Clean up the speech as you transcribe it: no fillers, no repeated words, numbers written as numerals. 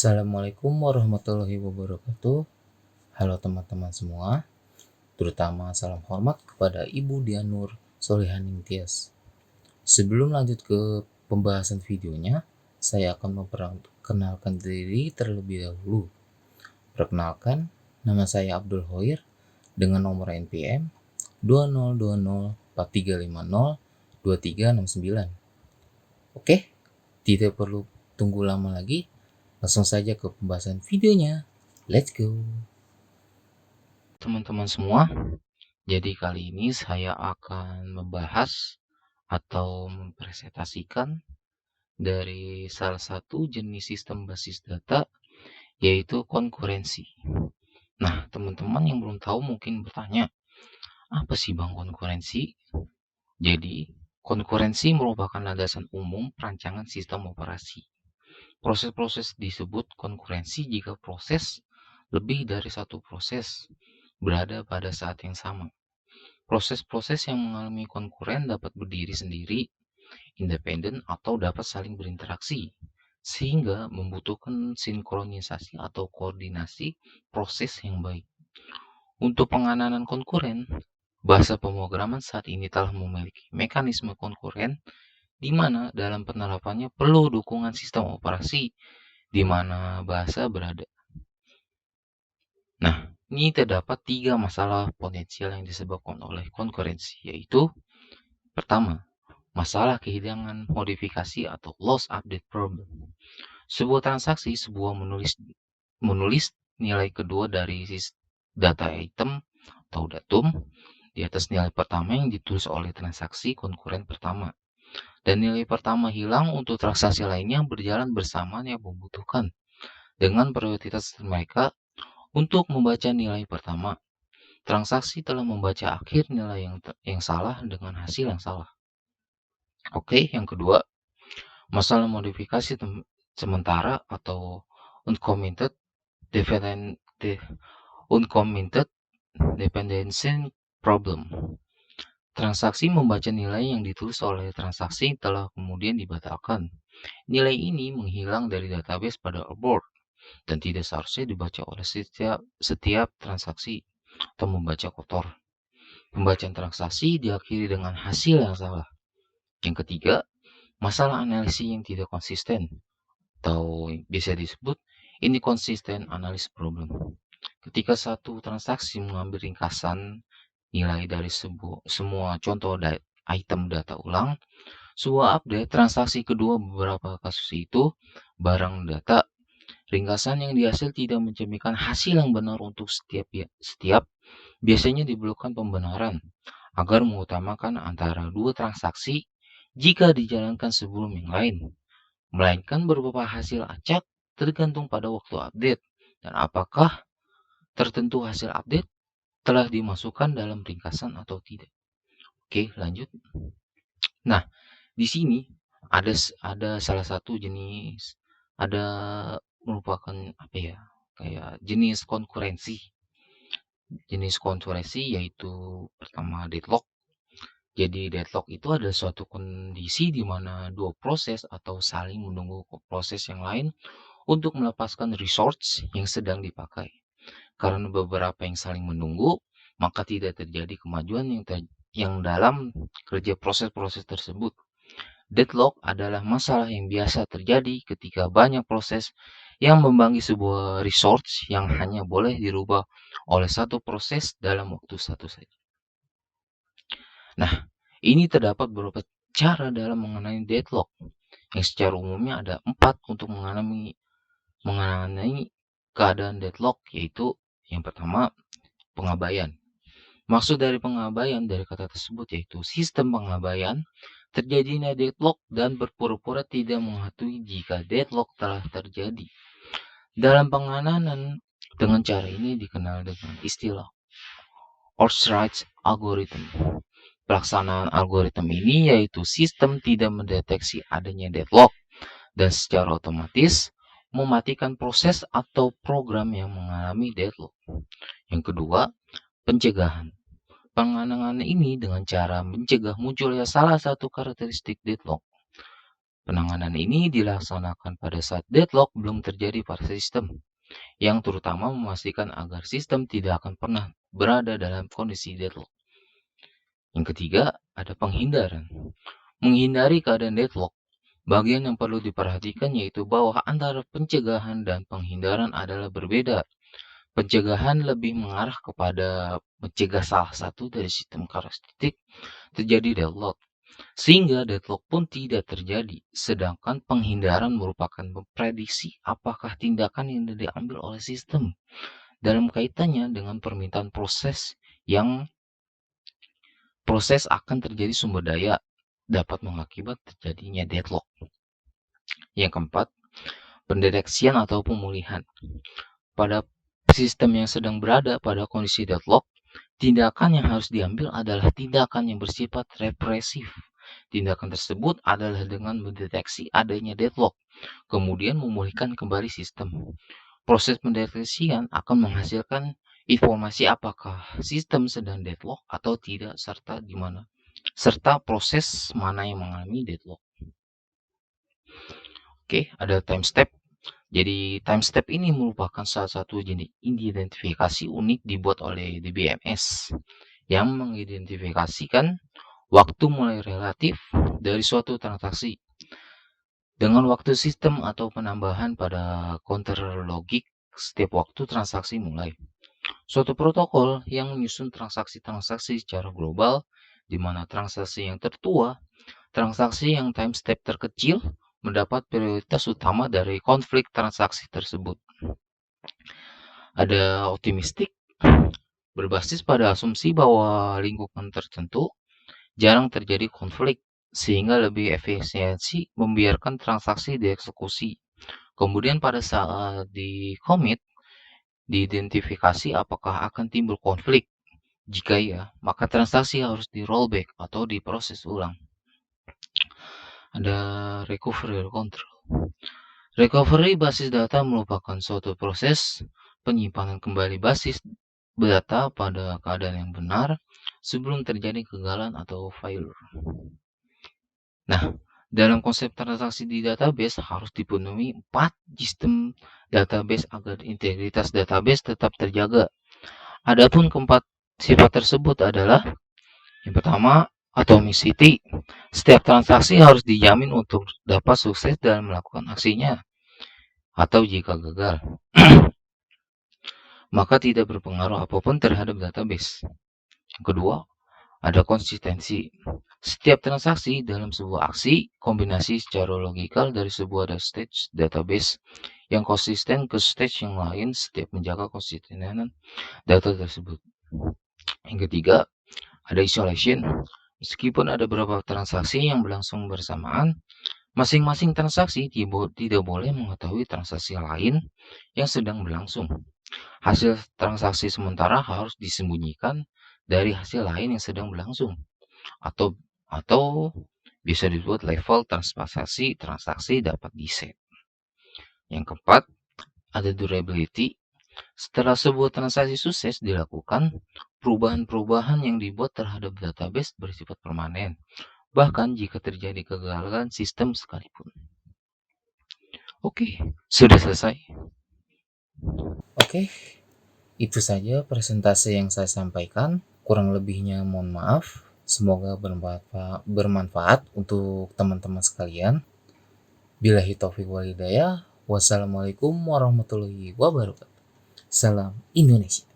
Assalamualaikum warahmatullahi wabarakatuh. Halo teman-teman semua, terutama salam hormat kepada Ibu Dianur Solihaning Tias. Sebelum lanjut ke pembahasan videonya, saya akan memperkenalkan diri terlebih dahulu. Perkenalkan, nama saya Abdul Hoir dengan nomor NPM 202043502369. Oke, tidak perlu tunggu lama lagi. Langsung saja ke pembahasan videonya. Let's go. Teman-teman semua, jadi kali ini saya akan membahas atau mempresentasikan dari salah satu jenis sistem basis data, yaitu konkurensi. Nah, teman-teman yang belum tahu mungkin bertanya, apa sih Bang konkurensi? Jadi, konkurensi merupakan landasan umum perancangan sistem operasi. Proses-proses disebut konkurensi jika proses lebih dari satu proses berada pada saat yang sama. Proses-proses yang mengalami konkuren dapat berdiri sendiri, independen, atau dapat saling berinteraksi, sehingga membutuhkan sinkronisasi atau koordinasi proses yang baik. Untuk penganan konkuren, bahasa pemrograman saat ini telah memiliki mekanisme konkuren di mana dalam penerapannya perlu dukungan sistem operasi di mana bahasa berada. Nah, ini terdapat 3 masalah potensial yang disebabkan oleh konkurensi, yaitu pertama, masalah kehilangan modifikasi atau loss update problem. Sebuah transaksi menulis nilai kedua dari data item atau datum di atas nilai pertama yang ditulis oleh transaksi konkuren pertama. Dan nilai pertama hilang untuk transaksi lainnya berjalan bersamaan yang membutuhkan dengan prioritas mereka untuk membaca nilai pertama. Transaksi telah membaca akhir nilai yang salah dengan hasil yang salah. Oke, yang kedua, masalah modifikasi sementara atau uncommitted dependency problem. Transaksi membaca nilai yang ditulis oleh transaksi telah kemudian dibatalkan. Nilai ini menghilang dari database pada abort dan tidak seharusnya dibaca oleh setiap transaksi atau membaca kotor. Pembacaan transaksi diakhiri dengan hasil yang salah. Yang ketiga, masalah analisis yang tidak konsisten atau bisa disebut inconsistent analysis problem. Ketika satu transaksi mengambil ringkasan nilai dari semua contoh item data ulang, sebuah update transaksi kedua beberapa kasus itu barang data ringkasan yang dihasil tidak mencerminkan hasil yang benar untuk setiap biasanya diperlukan pembenaran agar mengutamakan antara dua transaksi jika dijalankan sebelum yang lain, melainkan beberapa hasil acak tergantung pada waktu update dan apakah tertentu hasil update telah dimasukkan dalam ringkasan atau tidak. Oke, lanjut. Nah, di sini ada salah satu jenis, ada merupakan kayak jenis konkurensi. Jenis konkurensi yaitu pertama deadlock. Jadi deadlock itu adalah suatu kondisi di mana dua proses atau saling menunggu proses yang lain untuk melepaskan resource yang sedang dipakai. Karena beberapa yang saling menunggu, maka tidak terjadi kemajuan yang dalam kerja proses-proses tersebut. Deadlock adalah masalah yang biasa terjadi ketika banyak proses yang membagi sebuah resource yang hanya boleh dirubah oleh satu proses dalam waktu satu saja. Nah, ini terdapat beberapa cara dalam mengenai deadlock, yang secara umumnya ada 4 untuk mengenai keadaan deadlock, yaitu yang pertama, pengabaian. Maksud dari pengabaian dari kata tersebut yaitu sistem pengabaian terjadinya deadlock dan berpura-pura tidak mengetahui jika deadlock telah terjadi. Dalam penanganan dengan cara ini dikenal dengan istilah Ostrich algorithm. Pelaksanaan algoritma ini yaitu sistem tidak mendeteksi adanya deadlock dan secara otomatis mematikan proses atau program yang mengalami deadlock. Yang kedua, pencegahan. Penanganan ini dengan cara mencegah munculnya salah satu karakteristik deadlock. Penanganan ini dilaksanakan pada saat deadlock belum terjadi pada sistem, yang terutama memastikan agar sistem tidak akan pernah berada dalam kondisi deadlock. Yang ketiga, ada penghindaran. Menghindari keadaan deadlock, bagian yang perlu diperhatikan yaitu bahwa antara pencegahan dan penghindaran adalah berbeda. Pencegahan lebih mengarah kepada mencegah salah satu dari sistem karakteristik terjadi deadlock, sehingga deadlock pun tidak terjadi. Sedangkan penghindaran merupakan memprediksi apakah tindakan yang diambil oleh sistem dalam kaitannya dengan permintaan proses akan terjadi sumber daya dapat mengakibat terjadinya deadlock. Yang keempat, pendeteksian atau pemulihan. Pada sistem yang sedang berada pada kondisi deadlock, tindakan yang harus diambil adalah tindakan yang bersifat represif. Tindakan tersebut adalah dengan mendeteksi adanya deadlock, kemudian memulihkan kembali sistem. Proses pendeteksian akan menghasilkan informasi apakah sistem sedang deadlock atau tidak, serta proses mana yang mengalami deadlock. Oke, ada time step. Jadi time step ini merupakan salah satu jenis identifikasi unik dibuat oleh DBMS yang mengidentifikasikan waktu mulai relatif dari suatu transaksi dengan waktu sistem atau penambahan pada counter logik setiap waktu transaksi mulai. Suatu protokol yang menyusun transaksi-transaksi secara global, di mana transaksi yang tertua, transaksi yang time step terkecil, mendapat prioritas utama dari konflik transaksi tersebut. Ada optimistik, berbasis pada asumsi bahwa lingkungan tertentu jarang terjadi konflik, sehingga lebih efisiensi membiarkan transaksi dieksekusi. Kemudian pada saat di commit, diidentifikasi apakah akan timbul konflik. Jika iya, maka transaksi harus di rollback atau diproses ulang. Ada recovery control. Recovery basis data merupakan suatu proses penyimpanan kembali basis data pada keadaan yang benar sebelum terjadi kegagalan atau failure. Nah, dalam konsep transaksi di database harus dipenuhi 4 sistem database agar integritas database tetap terjaga. Adapun keempat sifat tersebut adalah yang pertama, atomicity. Setiap transaksi harus dijamin untuk dapat sukses dalam melakukan aksinya. Atau jika gagal, maka tidak berpengaruh apapun terhadap database. Yang kedua, ada konsistensi. Setiap transaksi dalam sebuah aksi kombinasi secara logikal dari sebuah stage database yang konsisten ke stage yang lain setiap menjaga konsistenan data tersebut. Yang ketiga, ada isolation. Meskipun ada beberapa transaksi yang berlangsung bersamaan, masing-masing transaksi tidak boleh mengetahui transaksi lain yang sedang berlangsung. Hasil transaksi sementara harus disembunyikan dari hasil lain yang sedang berlangsung, atau bisa disebut level transaksi dapat diset. Yang keempat, ada durability. Setelah sebuah transaksi sukses dilakukan, perubahan-perubahan yang dibuat terhadap database bersifat permanen, bahkan jika terjadi kegagalan sistem sekalipun. Oke, sudah selesai. Oke, itu saja presentasi yang saya sampaikan. Kurang lebihnya mohon maaf. Semoga bermanfaat untuk teman-teman sekalian. Billahi taufiq wal hidayah. Wassalamualaikum warahmatullahi wabarakatuh. Salam Indonesia.